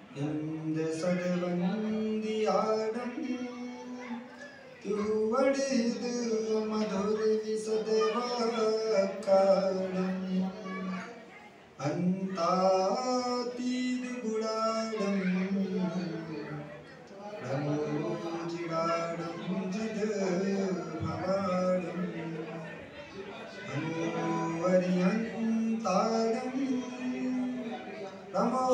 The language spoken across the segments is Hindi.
इंद सदवंदियाडम तुवड़िद मधुर विसदवाकाडम अंतातीद गुडाडम नमोजिडाडम जिद भवाडम नमोवरियंताडम नमो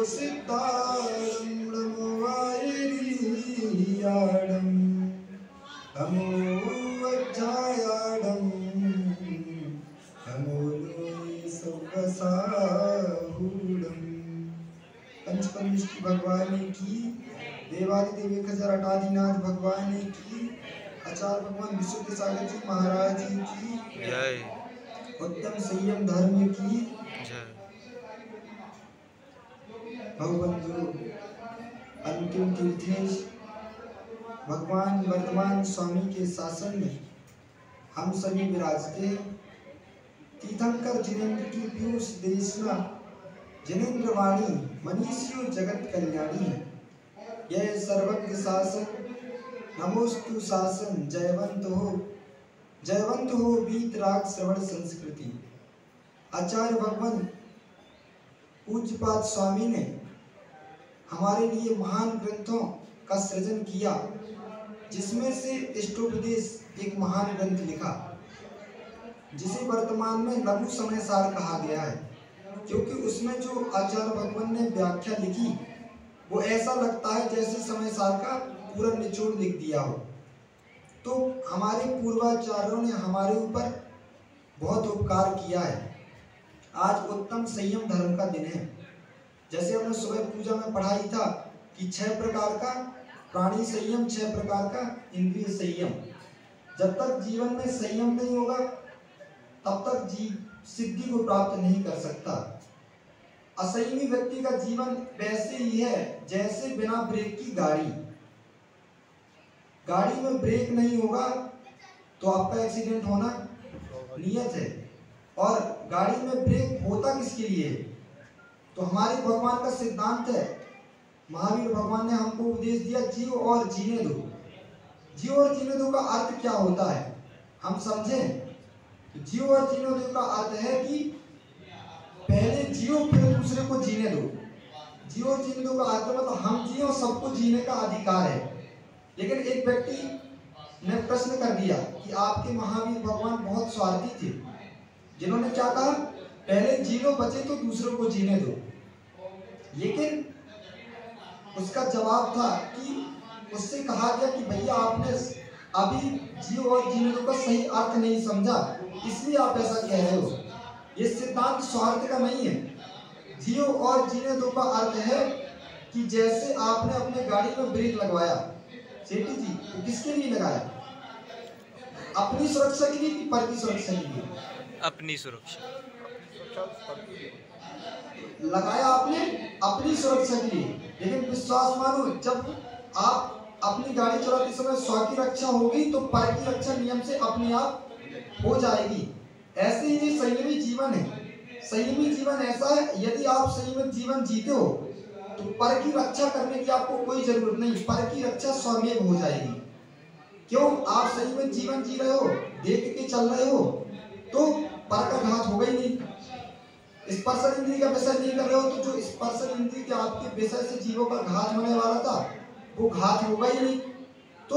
सिद्धाडम नमो वायरियाडम नमो वज्रायाडम नमो लोई सव्वसाहूडम। पंचकर्मिष्ठी भगवान की, देवादिदेव 1008 आदिनाथ भगवान की, आचार्य भगवान विशुद्ध सागर जी महाराज जी की जय। उत्तम संयम धर्म की जय। भगवंतु अंतिम तीर्थेश भगवान वर्तमान स्वामी के शासन में हम सभी विराजते। तीर्थंकर जिनेन्द्र की पीयूष देशना जिनेन्द्र वाणी मनीषियो जगत कल्याणी। यह सर्वज्ञ शासन नमोस्तु शासन जयवंत हो वीतराग श्रवण संस्कृति। आचार्य भगवान पूज्यपाद स्वामी ने हमारे लिए महान ग्रंथों का सृजन किया, जिसमें से इष्टोपदेश एक महान ग्रंथ लिखा, जिसे वर्तमान में लघु समय सार कहा गया है, क्योंकि उसमें जो आचार्य भगवान ने व्याख्या लिखी वो ऐसा लगता है जैसे समय सार का पूरा निचोड़ लिख दिया हो। तो हमारे पूर्वाचार्यों ने हमारे ऊपर बहुत उपकार किया है। आज उत्तम संयम धर्म का दिन है। जैसे हमने सुबह पूजा में पढ़ाई था कि 6 प्रकार का प्राणी संयम, 6 प्रकार का इंद्रिय संयम। जब तक जीवन में संयम नहीं होगा तब तक सिद्धि को प्राप्त नहीं कर सकता। असंयमी व्यक्ति का जीवन वैसे ही है जैसे बिना ब्रेक की गाड़ी। गाड़ी में ब्रेक नहीं होगा तो आपका एक्सीडेंट होना नियत है। और गाड़ी में ब्रेक होता किसके लिए है? तो हमारे भगवान का सिद्धांत है, महावीर भगवान ने हमको उपदेश दिया, जियो और जीने दो। जियो और जीने दो का अर्थ क्या होता है हम समझें। तो जियो और जीने दो का अर्थ है कि पहले जियो फिर दूसरे को जीने दो। जियो और जीने दो का अर्थ मतलब हम जियो, सबको जीने का अधिकार है। लेकिन एक व्यक्ति ने प्रश्न कर दिया कि आपके महावीर भगवान बहुत स्वार्थी थे, जिन्होंने क्या कहा, पहले जी लो बचे तो दूसरों को जीने दो। लेकिन उसका जवाब था कि उससे कहा गया कि भैया आपने अभी जियो और जीने दो का सही अर्थ नहीं समझा, इसलिए आप ऐसा कह रहे हो। ये सिद्धांत स्वार्थ का नहीं है। जियो और जीने दो का अर्थ है कि जैसे आपने अपने गाड़ी में ब्रेक लगवाया सेठी जी, तो किसके लिए लगाया? अपनी सुरक्षा के लिए कि पर की सुरक्षा के लिए? अपनी सुरक्षा लगाया आपने अपनी सुरक्षा के लिए। लेकिन विश्वास मानो, जब आप अपनी गाड़ी चलाते समय स्व की रक्षा होगी तो पर की रक्षा नियम से अपने आप हो जाएगी। ऐसे ही ये संयमी जीवन है। संयमी जीवन ऐसा है, यदि आप संयमित जीवन जीते हो तो पर की रक्षा करने की आपको कोई जरूरत नहीं, पर की रक्षा स्वयं हो जाएगी। क्यों? आप संयमित जीवन जी रहे हो, देख के चल रहे हो, तो पर का घात होगा ही नहीं। स्पर्शन इंद्रिय का विषय नहीं कर रहे हो तो जो स्पर्शन इंद्रिय के आपके विषय से जीवों का घात होने वाला था वो घात होगा ही नहीं। तो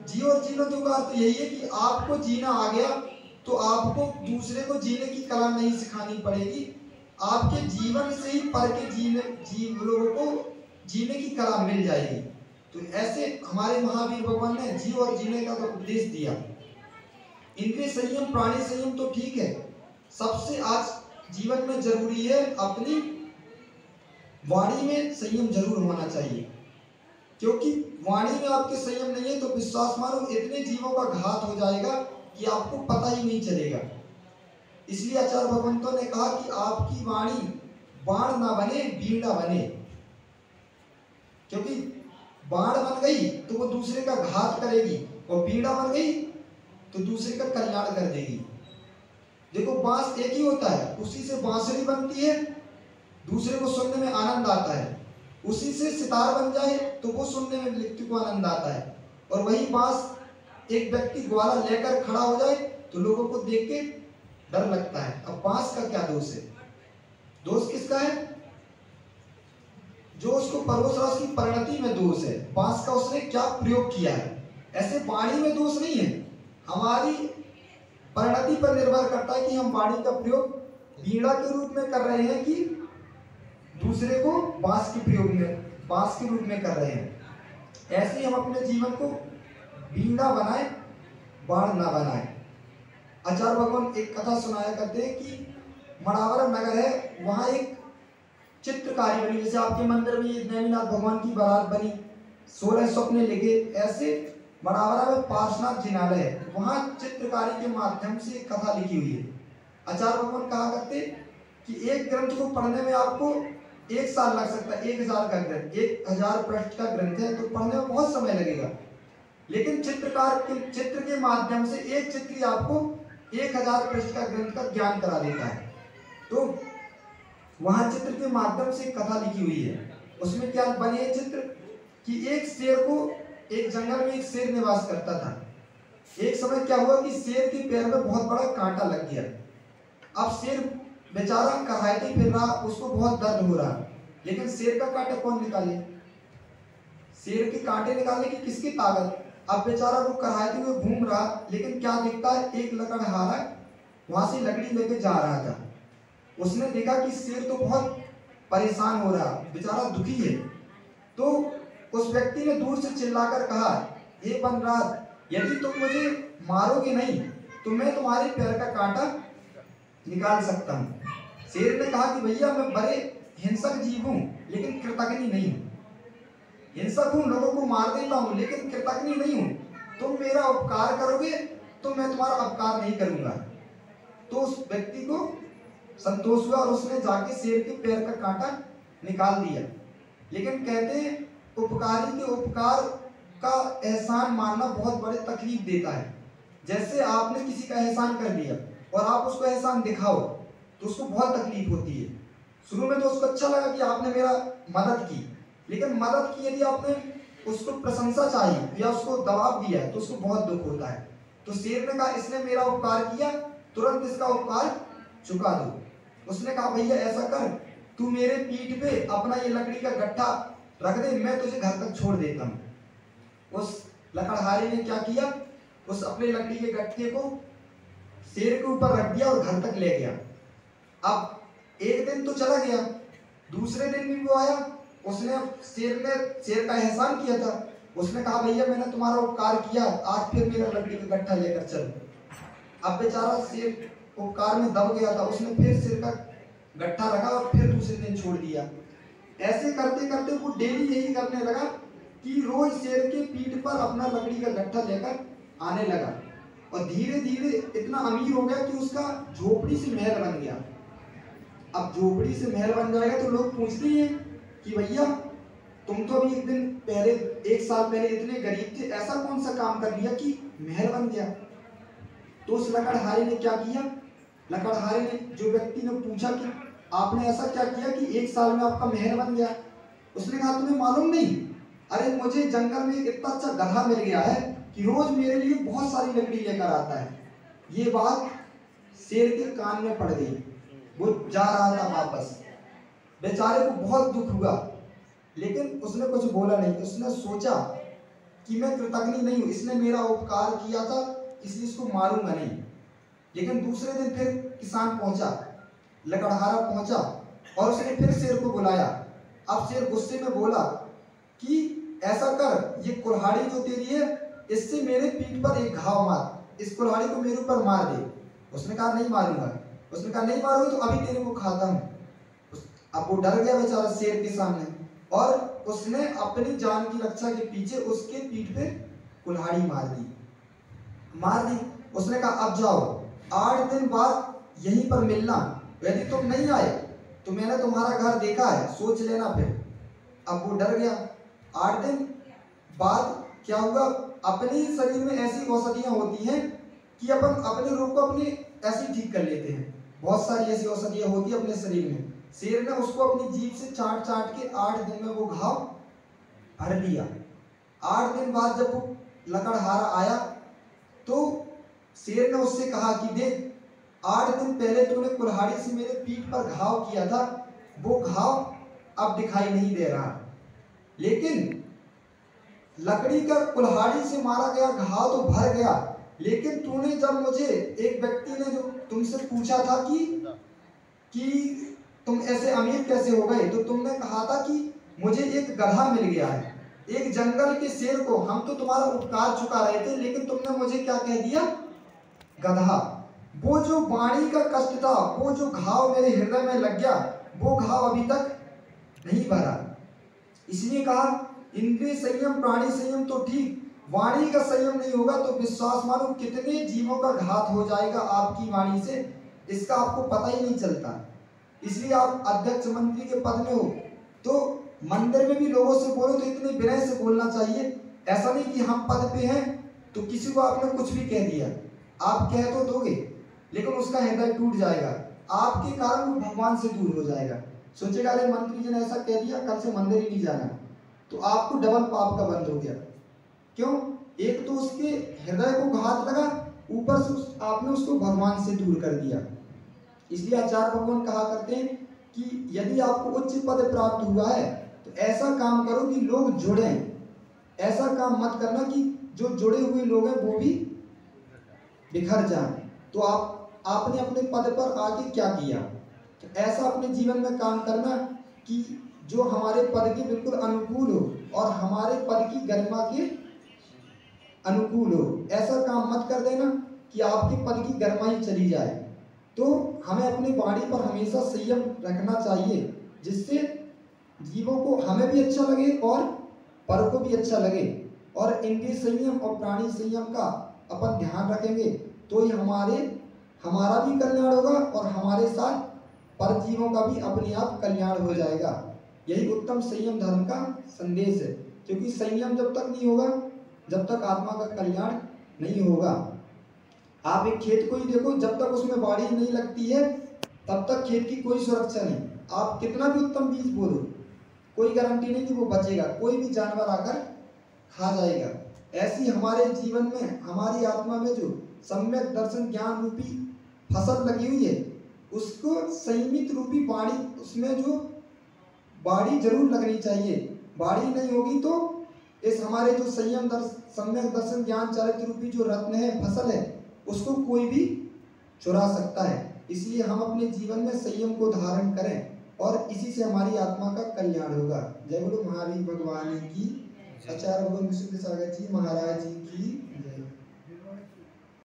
जीव और जीना दो का अर्थ यही है कि आपको जीना आ गया तो आपको दूसरे को जीने की कला नहीं सिखानी पड़ेगी। आपके जीवन से ही पर के जीव लोगों को जीने की कला मिल जाएगी। तो ऐसे हमारे महावीर भगवान ने जीव और जीने का तो उपदेश दिया। इंद्रिय संयम, प्राणी संयम तो ठीक है, सबसे आज जीवन में जरूरी है अपनी वाणी में संयम जरूर होना चाहिए, क्योंकि वाणी में आपके संयम नहीं है तो विश्वास मानो इतने जीवों का घात हो जाएगा कि आपको पता ही नहीं चलेगा। इसलिए आचार्य भगवंतों ने कहा कि आपकी वाणी बाण ना बने, बीड़ा बने। क्योंकि बाण बन गई तो वो दूसरे का घात करेगी और बीड़ा बन गई तो दूसरे का कल्याण कर देगी। देखो बांस एक ही होता है, उसी से बांसुरी बनती है, दूसरे को सुनने में आनंद आता है। उसी से सितार बन जाए तो वो सुनने में व्यक्ति को आनंद आता है, और वही बांस एक व्यक्ति ग्वाला लेकर खड़ा हो जाए तो लोगों को देख के डर लगता है। अब बांस का क्या दोष है? दोष किसका है? जो उसको परोस रहा उसकी परिणति में दोष है, बांस का उसने क्या प्रयोग किया है। ऐसे वाणी में दोष नहीं है, हमारी परिणति पर निर्भर करता है कि हम वाणी का प्रयोग वीणा के रूप में कर रहे हैं कि दूसरे को बांस के प्रयोग में, बांस के रूप में कर रहे हैं। ऐसे ही हम अपने जीवन को वीणा बनाए, बाण ना बनाए। आचार्य भगवान एक कथा सुनाया करते हैं कि मणावरम नगर है, वहाँ एक चित्रकारी बनी, जैसे आपके मंदिर में नेमिनाथ भगवान की बारात बनी, 16 स्वप्ने लिखे, ऐसे मणावरा में पार्श्वनाथ जिनालय है, वहाँ चित्रकारी के माध्यम से एक कथा लिखी हुई है। आचार्य भगवान कहा करते कि एक ग्रंथ को पढ़ने में आपको 1 साल लग सकता है, 1000 का ग्रंथ, 1000 पृष्ठ का ग्रंथ है तो पढ़ने में बहुत समय लगेगा, लेकिन चित्रकार के चित्र के माध्यम से एक चित्र ही आपको 1000 पृष्ठ का ग्रंथ का ज्ञान करा देता है। तो वहां चित्र के माध्यम से कथा लिखी हुई है, उसमें क्या बने है चित्र कि एक शेर को, एक जंगल में एक शेर निवास करता था। एक समय क्या हुआ कि शेर के पैर में बहुत बड़ा कांटा लग गया। अब शेर बेचारा कहायते फिर रहा, उसको बहुत दर्द हो रहा, लेकिन शेर का कांटा कौन निकाले? शेर के कांटे निकालने की किसकी ताकत? अब बेचारा वो कहायते हुए घूम रहा, लेकिन क्या दिखता है, एक लकड़हारा वहां से लकड़ी लेके जा रहा था। उसने देखा कि शेर तो बहुत परेशान हो रहा, बेचारा दुखी है, तो उस व्यक्ति ने दूर से चिल्लाकर कहा, हे वनराज, यदि तुम मुझे मारोगे नहीं तो मैं तुम्हारे पैर का कांटा निकाल सकता हूँ। शेर ने कहा कि भैया मैं बड़े हिंसक जीव हूँ, लेकिन कृतज्ञ नहीं हूँ। हिंसक हूँ, लोगों को मार देता हूँ, लेकिन कृतज्ञ नहीं हूँ। तुम मेरा उपकार करोगे तो मैं तुम्हारा अपकार नहीं करूंगा। तो उस व्यक्ति को संतोष हुआ और उसने जाके शेर के पैर का कांटा निकाल दिया। लेकिन कहते हैं उपकारी के उपकार का एहसान मानना बहुत बड़े तकलीफ देता है। जैसे आपने किसी का एहसान कर दिया और आप उसको एहसान दिखाओ तो उसको बहुत तकलीफ होती है। शुरू में तो उसको अच्छा लगा कि आपने मेरा मदद की, लेकिन मदद की यदि आपने उसको प्रशंसा चाहिए या उसको दबाव दिया तो उसको बहुत दुख होता है। तो शेर ने कहा इसने मेरा उपकार किया, तुरंत इसका उपकार चुका दो। उसने कहा भैया ऐसा कर, तू मेरे पीठ पे अपना ये लकड़ी का गट्ठा रख दे, मैं तुझे घर तक छोड़ देता हूँ। उस लकड़हारे ने क्या किया, उस अपने लकड़ी के गट्ठे को शेर के ऊपर रख दिया और घर तक ले गया। अब एक दिन तो चला गया, दूसरे दिन भी वो आया, उसने शेर का एहसान किया था। उसने कहा भैया मैंने तुम्हारा उपकार किया, आज फिर मेरा लकड़ी का गट्ठा लेकर चलो। अब बेचारा शेर उपकार में दब गया था, उसने फिर शेर का गट्ठा रखा और फिर दूसरे दिन छोड़ दिया। ऐसे करते करते वो डेली यही करने लगा कि रोज शेर के पीठ पर अपना लकड़ी का गट्ठा लेकर आने लगा, और धीरे धीरे इतना अमीर हो गया कि उसका झोपड़ी से महल बन गया। अब झोपड़ी से महल बन जाएगा तो लोग पूछते हैं कि भैया तुम तो अभी एक दिन पहले, 1 साल पहले इतने गरीब थे, ऐसा कौन सा काम कर लिया कि महल बन गया? तो उस लकड़हारे ने क्या किया, लकड़हारे ने, जो व्यक्ति ने पूछा कि आपने ऐसा क्या किया कि 1 साल में आपका महल बन गया, उसने कहा तुम्हें मालूम नहीं, अरे मुझे जंगल में इतना अच्छा गधा मिल गया है कि रोज मेरे लिए बहुत सारी लकड़ी लेकर आता है। ये बात शेर के कान में पड़ गई। वो जा रहा था वापस, बेचारे को बहुत दुख हुआ, लेकिन उसने कुछ बोला नहीं। उसने सोचा कि मैं कृतज्ञ नहीं हूँ, इसने मेरा उपकार किया था इसलिए इसको मारूंगा नहीं। लेकिन दूसरे दिन फिर किसान पहुंचा, लकड़हारा पहुंचा और उसने फिर शेर को बुलाया। अब शेर गुस्से में बोला कि ऐसा कर, ये कुल्हाड़ी जो तेरी है इससे मेरे पीठ पर एक घाव मार, इस कुल्हाड़ी को मेरे ऊपर मार दे। उसने कहा नहीं मारूंगा। उसने कहा नहीं मारोगे तो अभी तेरे को खाता हूँ। अब वो डर गया बेचारा शेर के सामने, और उसने अपनी जान की रक्षा के पीछे उसके पीठ पे कुल्हाड़ी मार दी। उसने कहा अब जाओ, 8 दिन बाद यहीं पर मिलना, यदि तुम नहीं आए तो मैंने तुम्हारा घर देखा है, सोच लेना फिर। अब वो डर गया। 8 दिन बाद क्या हुआ, अपने शरीर में ऐसी औषधियां होती हैं कि अपन अपने रोग को अपने ऐसे ठीक कर लेते हैं। बहुत सारी ऐसी औषधियां होती है अपने शरीर में, शेर ने उसको अपनी जीभ से चाट चाट के 8 दिन में वो घाव भर लिया। 8 दिन बाद जब वो लकड़हारा आया तो शेर ने उससे कहा कि देख, 8 दिन पहले तूने कुल्हाड़ी से मेरे पीठ पर घाव किया था, वो घाव अब दिखाई नहीं दे रहा, लेकिन लकड़ी का कुल्हाड़ी से मारा गया घाव तो भर गया, लेकिन तूने जब मुझे, एक व्यक्ति ने जो तुमसे पूछा था कि तुम ऐसे अमीर कैसे हो गए, तो तुमने कहा था कि मुझे एक गधा मिल गया है, एक जंगल के शेर को हम तो तुम्हारा उपकार चुका रहे थे, लेकिन तुमने मुझे क्या कह दिया, गधा। वो जो वाणी का कष्ट था, वो जो घाव मेरे हृदय में लग गया, वो घाव अभी तक नहीं भरा। इसलिए कहा इंद्रिय संयम प्राणी संयम तो ठीक, वाणी का संयम नहीं होगा तो विश्वास मानो कितने जीवों का घात हो जाएगा आपकी वाणी से, इसका आपको पता ही नहीं चलता। इसलिए आप अध्यक्ष मंत्री के पद में हो तो मंदिर में भी लोगों से बोलो तो इतने विनय से बोलना चाहिए। ऐसा नहीं कि हम पद पे हैं तो किसी को आपने कुछ भी कह दिया, आप कह तो दोगे लेकिन उसका हृदय टूट जाएगा, आपके कारण वो भगवान से दूर हो जाएगा। सोचेगा अरे मंत्री जी ने ऐसा कह दिया, कल से मंदिर ही नहीं जाना, तो आपको डबल पाप का बंद हो गया। क्यों? एक तो उसके हृदय को घात लगा, ऊपर से आपने उसको भगवान से दूर कर दिया। इसलिए आचार्य भगवान कहा करते हैं कि यदि आपको उच्च पद प्राप्त हुआ है तो ऐसा काम करो कि लोग जुड़े, ऐसा काम मत करना कि जो जुड़े हुए लोग हैं वो भी बिखर जाएं। तो आपने अपने पद पर आके क्या किया, तो ऐसा अपने जीवन में काम करना कि जो हमारे पद के बिल्कुल अनुकूल हो और हमारे पद की गरिमा के अनुकूल हो। ऐसा काम मत कर देना कि आपके पद की गरिमा ही चली जाए। तो हमें अपनी वाणी पर हमेशा संयम रखना चाहिए, जिससे जीवों को हमें भी अच्छा लगे और पर को भी अच्छा लगे। और इंद्रिय संयम और प्राणी संयम का अपन ध्यान रखेंगे तो ही हमारा भी कल्याण होगा और हमारे साथ पर जीवों का भी अपने आप कल्याण हो जाएगा। यही उत्तम संयम धर्म का संदेश है, क्योंकि संयम जब तक नहीं होगा जब तक आत्मा का कल्याण नहीं होगा। आप एक खेत को ही देखो, जब तक उसमें बाड़ी नहीं लगती है तब तक खेत की कोई सुरक्षा नहीं। आप कितना भी उत्तम बीज बोलो, कोई गारंटी नहीं कि वो बचेगा, कोई भी जानवर आकर खा जाएगा। ऐसी हमारे जीवन में, हमारी आत्मा में जो सम्यक दर्शन ज्ञान रूपी फसल लगी हुई है, उसको संयमित रूपी बाड़ी, उसमें जो बाड़ी जरूर लगनी चाहिए। बाड़ी नहीं होगी तो इस हमारे जो सम्यक दर्शन ज्ञान चारित्र रूपी जो रत्न है, फसल है, उसको कोई भी चुरा सकता है। इसलिए हम अपने जीवन में संयम को धारण करें और इसी से हमारी आत्मा का कल्याण होगा। जय बोलो महावीर भगवान की, आचार्य भगवान विष्णु सागर जी महाराज जी की जय।